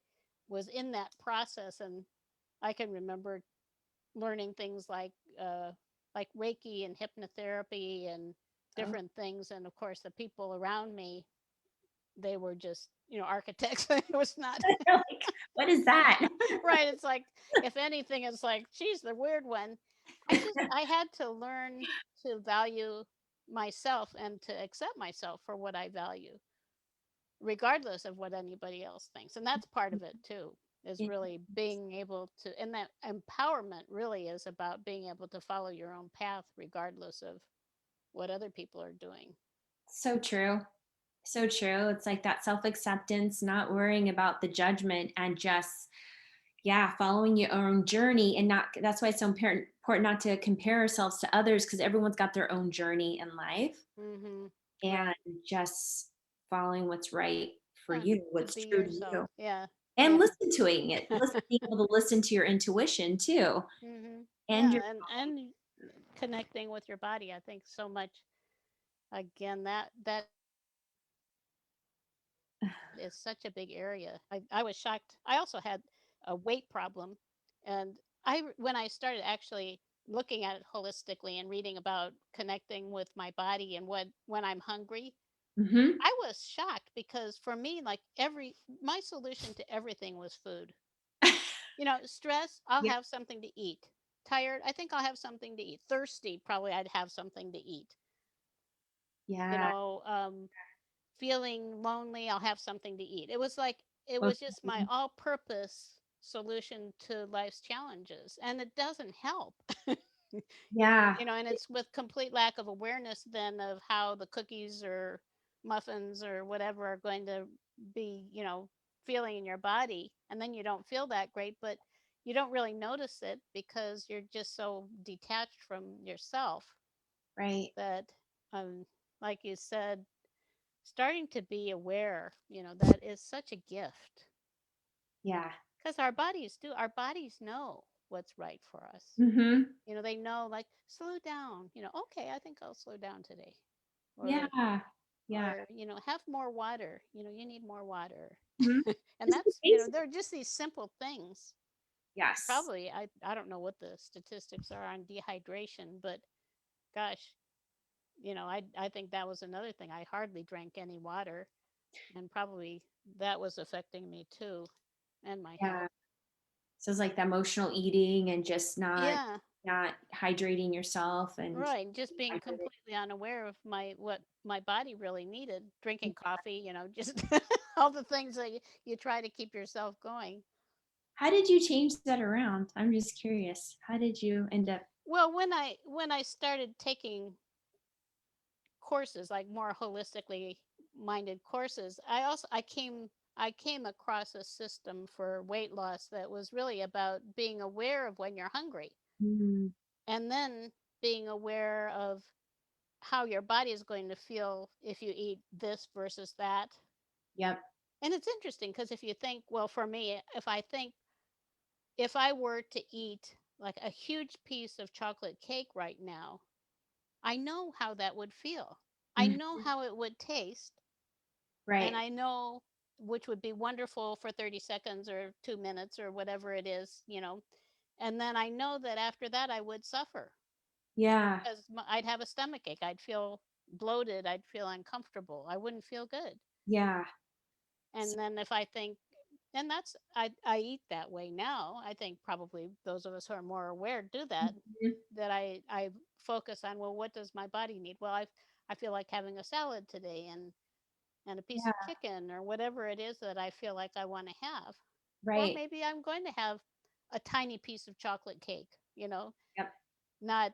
was in that process, and I can remember learning things like Reiki and hypnotherapy and Oh, different things. And of course, the people around me, they were just, architects. It was not like, what is that? right. It's like, if anything, it's like, geez, the weird one. I had to learn to value myself and to accept myself for what I value, regardless of what anybody else thinks. And that's part of it too, is Yeah, really being able to, and that empowerment really is about being able to follow your own path, regardless of what other people are doing. so true. So true. It's like that self acceptance, not worrying about the judgment, and just, yeah, following your own journey. And not, that's why it's so important not to compare ourselves to others, because everyone's got their own journey in life, Mm-hmm. and Right. just following what's right for Yeah. you, To what's be true to yourself. you. Yeah. And Yeah. listen to it. Listen, being able to listen to your intuition too. Mm-hmm. And your Yeah. And connecting with your body, I think so much. Again, that is such a big area. I was shocked. I also had a weight problem. And when I started actually looking at it holistically and reading about connecting with my body and what when I'm hungry, hmm I was shocked because for me, like my solution to everything was food. Stress, I'll yeah, have something to eat. Tired, I think I'll have something to eat. Thirsty, probably I'd have something to eat. You yeah. know, um, Feeling lonely, I'll have something to eat. It was like it Okay. was just my all-purpose solution to life's challenges, and it doesn't help. Yeah, And it's with complete lack of awareness then of how the cookies or muffins or whatever are going to be, feeling in your body, and then you don't feel that great, but you don't really notice it because you're just so detached from yourself right. that, um, like you said, starting to be aware, that is such a gift, Yeah. because our bodies know what's right for us. hmm They know, like, slow down, okay, I think I'll slow down today. or Yeah. Yeah. have more water, you need more water. Mhm. And Just the that's, basic. they're just these simple things. Yes. Probably, I don't know what the statistics are on dehydration, but gosh, I think that was another thing. I hardly drank any water, and probably that was affecting me too, and my Yeah. health. So it's like the emotional eating, and just Yeah, not hydrating yourself and right. Just being dehydrating. completely unaware of what my body really needed. Drinking coffee, just all the things that you try to keep yourself going. How did you change that around? I'm just curious. How did you end up? Well, when I started taking courses, like more holistically minded courses, I came across a system for weight loss that was really about being aware of when you're hungry, Mm, and then being aware of how your body is going to feel if you eat this versus that. yep. And it's interesting because if you think, well, for me, if I were to eat like a huge piece of chocolate cake right now, I know how that would feel. I Mhm. know how it would taste, and Right. I know which would be wonderful for 30 seconds or 2 minutes or whatever it is. And then I know that after that I would suffer Yeah. because I'd have a stomach ache. I'd feel bloated. I'd feel uncomfortable. I wouldn't feel good. Yeah. So, And then if I think, and I eat that way now. I think probably those of us who are more aware do that. mhm. That I focus on, well, what does my body need? Well, I feel like having a salad today, and a piece Yeah. of chicken or whatever it is that I feel like I want to have. Or Right. maybe I'm going to have a tiny piece of chocolate cake. Yep. not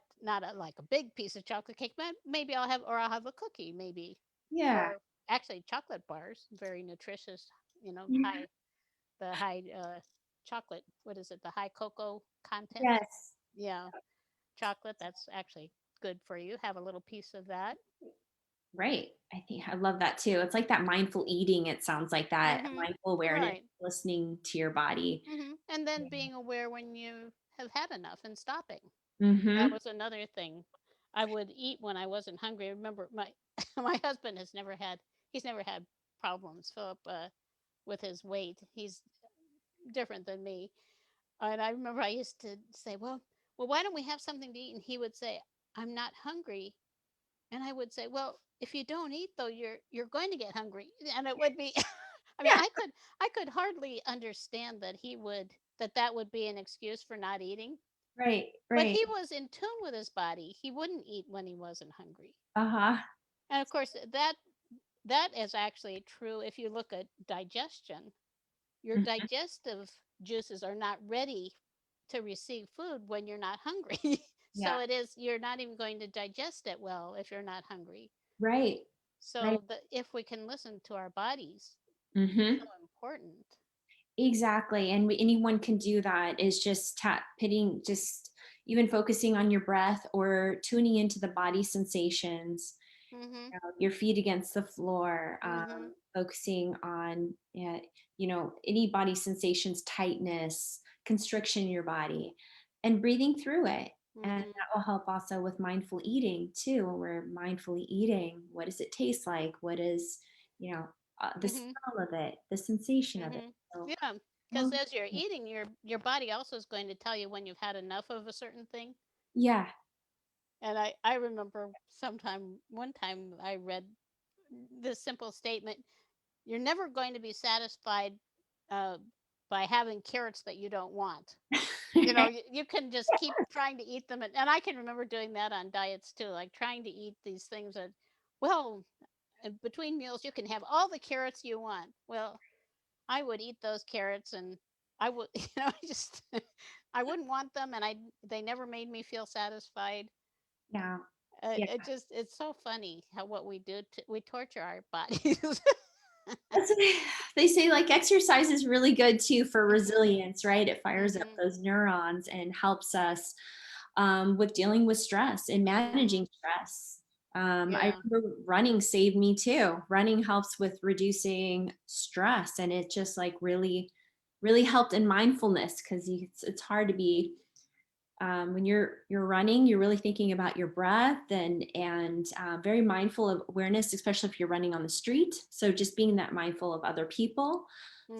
like a big piece of chocolate cake, but maybe I'll have a cookie, maybe, Yeah. or actually chocolate bars, very nutritious. You know, Mhm. high chocolate. What is it? The high cocoa content. Yes. Yeah, chocolate. That's actually good for you. Have a little piece of that. Right. I think I love that too. It's like that mindful eating. It sounds like that Mm-hmm. mindful awareness, Right. listening to your body. And then Yeah. being aware when you have had enough and stopping. That Mm-hmm. was another thing. I would eat when I wasn't hungry. I remember my my husband has never had he's never had problems, Philip, with his weight. He's different than me. And I remember I used to say, well, why don't we have something to eat? And he would say, I'm not hungry. And I would say, well, if you don't eat though, you're going to get hungry. And it would be I mean, Yeah. I could hardly understand that that would be an excuse for not eating. Right. But Right. he was in tune with his body. He wouldn't eat when he wasn't hungry. Uh-huh. And of course, that is actually true if you look at digestion. Your Mhm. digestive juices are not ready to receive food when you're not hungry. Yeah. So it is you're not even going to digest it well if you're not hungry. Right. Right. So if we can listen to our bodies, Mm-hmm. so important. Exactly. And anyone can do that is just pitting, just even focusing on your breath or tuning into the body sensations, Mhm. your feet against the floor, Mhm. focusing on, any body sensations, tightness, constriction in your body, and breathing through it. And Mhm. that will help also with mindful eating too. When we're mindfully eating, what does it taste like? What is, the Mhm. smell of it, the sensation of it? Mhm. So, Yeah, all because as you're eating, your body also is going to tell you when you've had enough of a certain thing. yeah. And I remember one time I read this simple statement: you're never going to be satisfied uh, by having carrots that you don't want. You can just keep trying to eat them, and I can remember doing that on diets too, like trying to eat these things that, well, between meals you can have all the carrots you want. Well, I would eat those carrots and I would, just I wouldn't want them, and they never made me feel satisfied. Yeah. Yeah. It's so funny how what we do we torture our bodies. That's what they say, like, exercise is really good too for Mhm. resilience, right? It fires up Mhm. those neurons and helps us with dealing with stress and Mhm. managing stress. I Yeah. remember running saved me too. Running helps with reducing stress, and it just like really, really helped in mindfulness because it's hard to be when you're running, you're really thinking about your breath and very mindful of awareness, especially if you're running on the street. So just being that mindful of other people.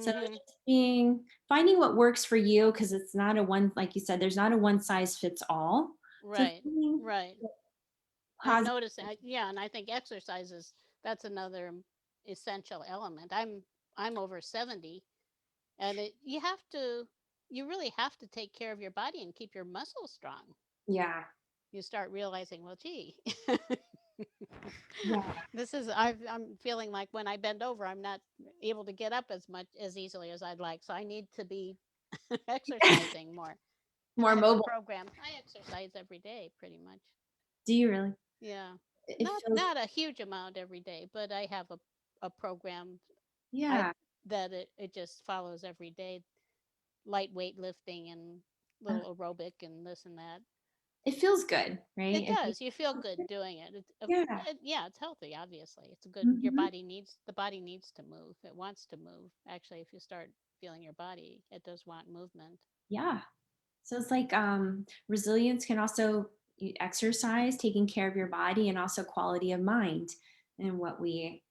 So Mhm. just being finding what works for you because it's not a one, like you said, there's not a one size fits all. So Right. finding Right. And positive. noticing, yeah, and I think exercise is that's another essential element. I'm over 70, and you really have to take care of your body and keep your muscles strong. Yeah. You start realizing, well, gee, Yeah. I'm feeling like when I bend over, I'm not able to get up as easily as I'd like. So I need to be exercising more. And I More have a mobile. program. I exercise every day, pretty much. Do you really? Yeah, It feels, not a huge amount every day, but I have a program I yeah. that it just follows every day, light weightlifting and uh, little aerobic and this and that. it feels good, It right? does. You feel good doing it. Yeah. Yeah, it's healthy. Obviously, it's a good. Mhm. The body needs to move. It wants to move. Actually, if you start feeling your body, it does want movement. Yeah. So it's like resilience can also exercise, taking care of your body, and also quality of mind and what we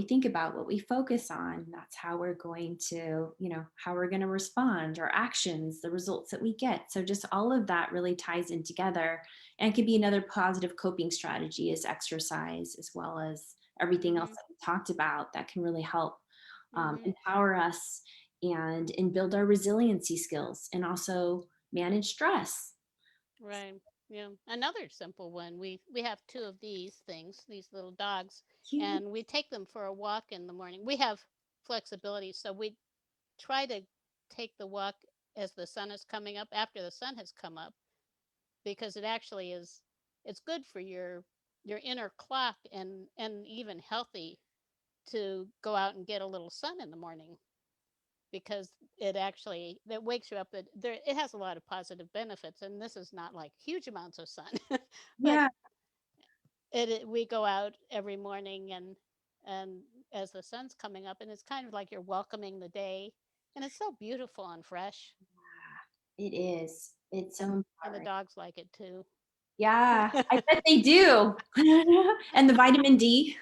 think about, what we focus on. That's how we're going to, how we're going to respond, our actions, the results that we get. So just all of that really ties in together, and it could be another positive coping strategy is exercise, as well as everything else Mhm. that we talked about that can really help Mhm. empower us and build our resiliency skills and also manage stress. Right. Yeah. Another simple one. We have two of these things, these little dogs, Cute. and we take them for a walk in the morning. We have flexibility, so we try to take the walk as the sun is coming up. After the sun has come up, because it actually is, it's good for your inner clock, and even healthy to go out and get a little sun in the morning, because it actually, that wakes you up. It has a lot of positive benefits, and this is not like huge amounts of sun, but Yeah. we go out every morning, and as the sun's coming up, and it's kind of like you're welcoming the day, and it's so beautiful and fresh, It is. It's so and the empowering. dogs like it too. Yeah, I bet they do. And the vitamin D,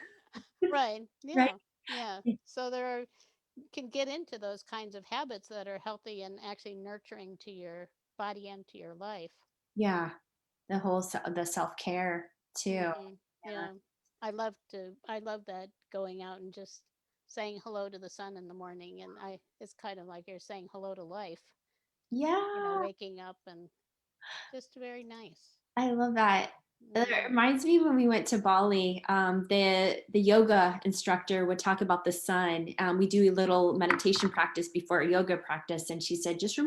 Right. right? Yeah. Yeah. So there are, can get into those kinds of habits that are healthy and actually nurturing to your body and to your life. Yeah, the self-care too. Yeah. Yeah. I love that, going out and just saying hello to the sun in the morning, and I it's kind of like you're saying hello to life, Yeah, waking up, and just very nice. I love that. It Mhm. reminds me when we went to Bali, the yoga instructor would talk about the sun. We do a little meditation practice before a yoga practice, and she said, just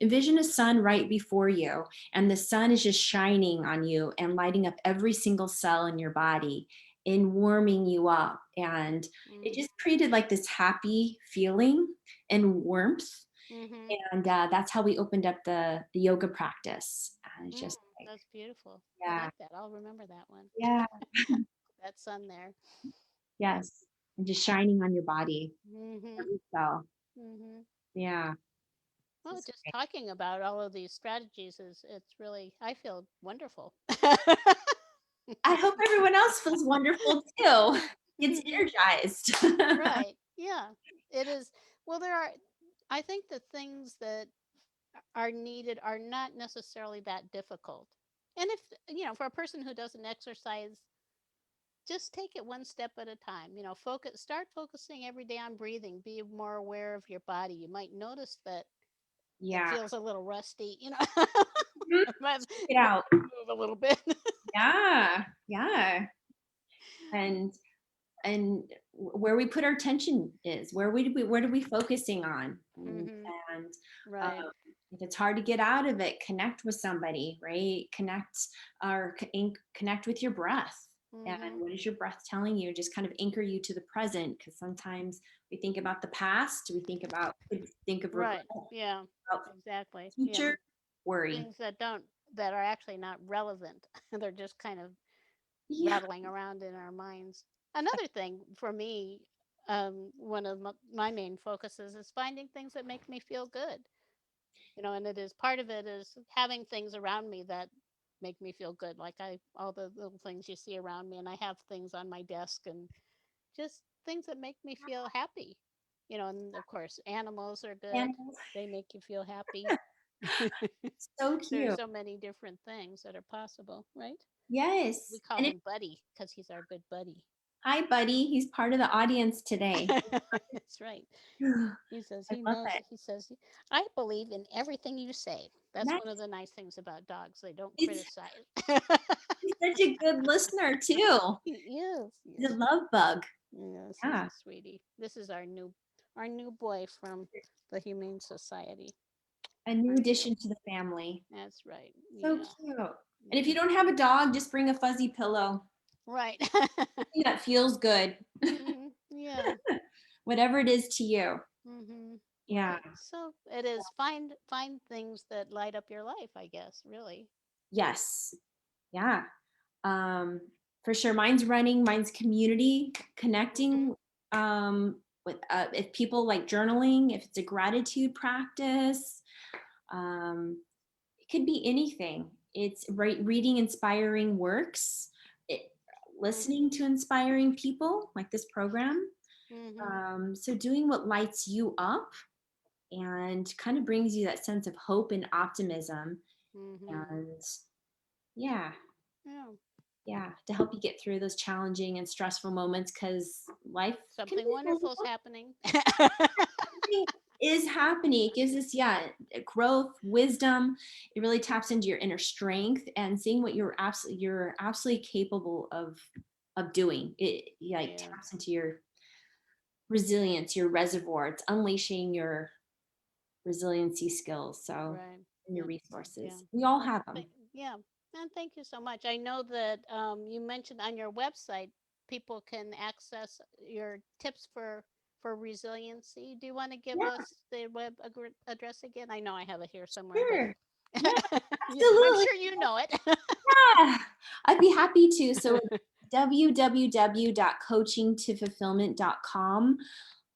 envision a sun right before you, and the sun is just shining on you and lighting up every single cell in your body and warming you up. And it Mhm. just created like this happy feeling and warmth, Mhm. and that's how we opened up the yoga practice. And it's Mm, just like, that's beautiful. I yeah, like that. I'll remember that one. yeah, That sun there. yes, and just shining on your body, Mhm. every cell. Mhm. Yeah, Well, it's just great. talking about all of these strategies is, it's really, I feel wonderful. I hope everyone else feels wonderful too. Gets Mhm. energized. Right. Yeah. It is. Well, there are, I think the things that are needed are not necessarily that difficult. And if, for a person who doesn't exercise, just take it one step at a time. Start focusing every day on breathing. Be more aware of your body. You might notice that it Yeah. feels a little rusty, Mhm. might Check it out. move a little bit. Yeah, yeah. And and where we put our attention is where are we focusing on, Mhm. and um, Right. if it's hard to get out of it, connect with somebody, right? Connect with your breath, and Mhm. what is your breath telling you, just kind of anchor you to the present, because sometimes we think about the past, we think of regret, Right. Yeah. about Exactly. Yeah. future, worry. Things that are actually not relevant. They're just kind of Yeah. rattling around in our minds. Another thing for me, one of my main focuses is finding things that make me feel good. And it is, part of it is having things around me that make me feel good. Like, all the little things you see around me, and I have things on my desk, and just things that make me feel happy. And of course, animals are good. Animals. They make you feel happy. So There are cute. so many different things that are possible, right? We Yes. call And if him Buddy because he's our good buddy. hi buddy, he's part of the audience today. That's right. He says I he love knows. it. He says, I believe in everything you say. That's one of Nice. the nice things about dogs. They don't He's criticize. he's such a good listener too. He is. He's a Yes. love bug. Yes, he's Yeah. a sweetie. This is our new boy from the Humane Society. A new Our new. addition to the family. That's right. So Yeah. cute. And if you Mhm. don't have a dog, just bring a fuzzy pillow. Right. Something that feels good. Yeah. Whatever it is to you. Yeah. Right. So it is, find things that light up your life, I guess, really. Yes. Yeah. Um, for sure. Mine's running, mine's community, Mhm. connecting with if people like journaling, if it's a gratitude practice, um, it could be anything. It's right, reading inspiring works, it, Mhm. listening to inspiring people like this program. Mhm. So doing what lights you up and kind of brings you that sense of hope and optimism, Mhm. and yeah, Yeah. yeah, to help you get through those challenging and stressful moments, because life can Something be a little, wonderful is happening. something is happening. It gives us, yeah, growth, wisdom. It really taps into your inner strength and seeing what you're absolutely capable of doing. It like Yeah. taps into your resilience, your reservoir. It's unleashing your resiliency skills. So Right. and your And yeah. resources. We all Well, have them. yeah. And thank you so much. I know that you mentioned on your website people can access your tips for resiliency. Do you want to give Yeah, us the address again? I know I have it here somewhere, but sure. Yeah, I'm absolutely. sure you know it. Yeah, I'd be happy to. So www.coachingtofulfillment.com.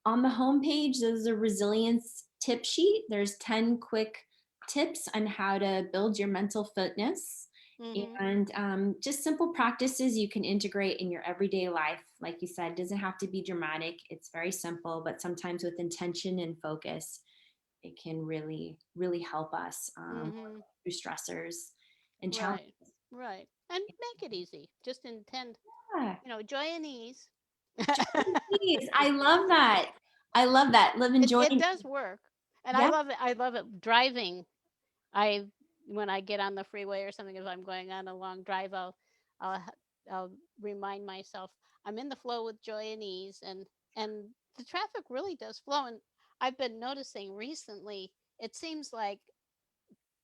On the homepage, there's a resilience tip sheet. There's 10 quick tips on how to build your mental fitness Mhm. and just simple practices you can integrate in your everyday life. Like you said, doesn't have to be dramatic. It's very simple, but sometimes with intention and focus, it can really, really help us Mhm. through stressors and challenges. Right. Right. And make it easy. Just intend, Yeah. joy and ease. Please, I love that. I love that. Live It enjoying. does work. And I Yeah. love it. I love it driving. I when I get on the freeway or something, if I'm going on a long drive, I'll I'll remind myself I'm in the flow with joy and ease, and the traffic really does flow. And I've been noticing recently, it seems like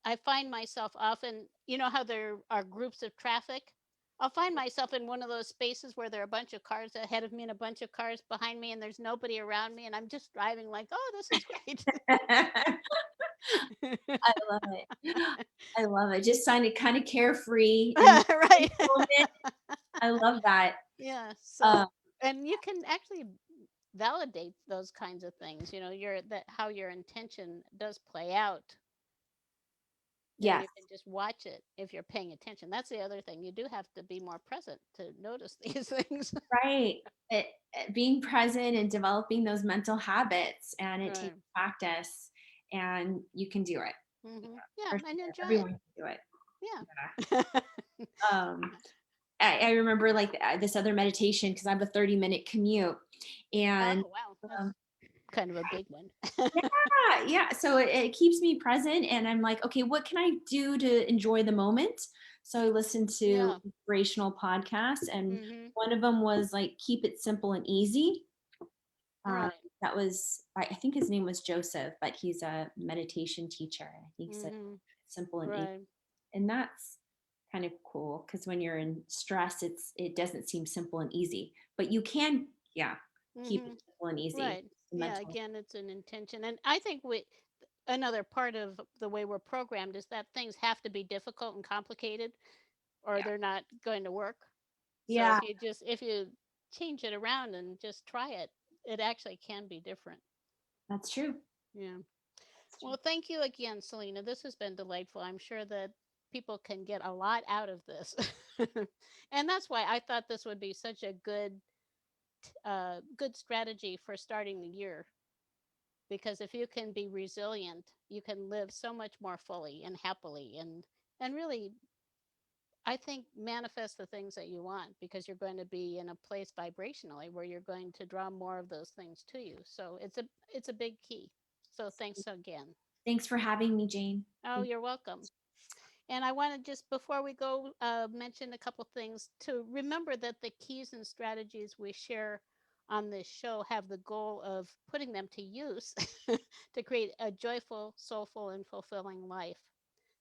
I find myself often, how there are groups of traffic. I'll find myself in one of those spaces where there are a bunch of cars ahead of me and a bunch of cars behind me, and there's nobody around me, and I'm just driving like, oh, this is great. I love it. I love it. Just sounded kind of carefree in the Right. moment. I love that. Yeah. Uh, So, and you can actually validate those kinds of things, your that how your intention does play out, and yes, you can just watch it if you're paying attention. That's the other thing. You do have to be more present to notice these things. right. Being present and developing those mental habits, and it takes Right. practice, and you can do it. Yeah, For and sure. enjoy it. Everyone can do it. Yeah. Yeah. I remember like this other meditation because I have a 30-minute commute, and Oh, wow. That's um, kind of a big one. yeah. So it keeps me present, and I'm like, okay, what can I do to enjoy the moment? So I listened to Yeah. inspirational podcasts, and Mhm. one of them was like, keep it simple and easy. Um, Right. that was, I think his name was Joseph, but he's a meditation teacher. I think he said Mhm. simple and easy, Right. and that's kind of cool because when you're in stress, it doesn't seem simple and easy, but you can, yeah, keep it Mhm. simple and easy. Right. The Yeah, mental, again, it's an intention. And I think another part of the way we're programmed is that things have to be difficult and complicated or yeah, they're not going to work. So yeah, if you change it around and just try it, it actually can be different. that's true. Yeah. That's true. Well, thank you again, Selena. This has been delightful. I'm sure that people can get a lot out of this. And that's why I thought this would be such a good strategy for starting the year, because if you can be resilient, you can live so much more fully and happily, and really, I think, manifest the things that you want, because you're going to be in a place vibrationally where you're going to draw more of those things to you. So it's a big key. So thanks again. Thanks for having me, Jane. Oh, Thank you're welcome. And I want to just, before we go, mention a couple things to remember that the keys and strategies we share on this show have the goal of putting them to use to create a joyful, soulful, and fulfilling life.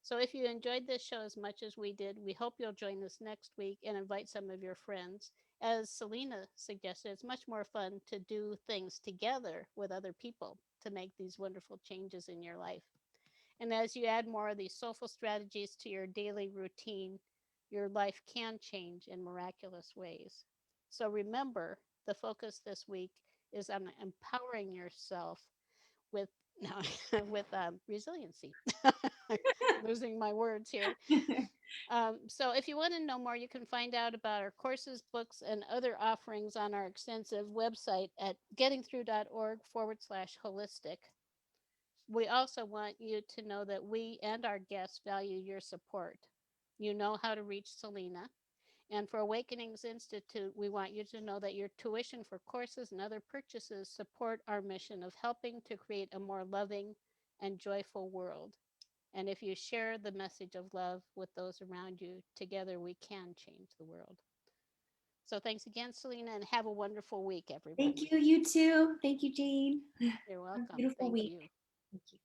So if you enjoyed this show as much as we did, we hope you'll join us next week and invite some of your friends. As Selena suggested, it's much more fun to do things together with other people to make these wonderful changes in your life. And as you add more of these soulful strategies to your daily routine, your life can change in miraculous ways. So remember, the focus this week is on empowering yourself with no, with resiliency. Losing my words here. you. So if you want to know more, you can find out about our courses, books, and other offerings on our extensive website at gettingthrough.org/holistic. We also want you to know that we and our guests value your support. You know how to reach Selena. And for Awakenings Institute, we want you to know that your tuition for courses and other purchases support our mission of helping to create a more loving and joyful world. And if you share the message of love with those around you, together we can change the world. So thanks again, Selena, and have a wonderful week, Thank everyone. you. You too. Thank you, Jane. You're Have a welcome. beautiful Thank week. you. Thank you.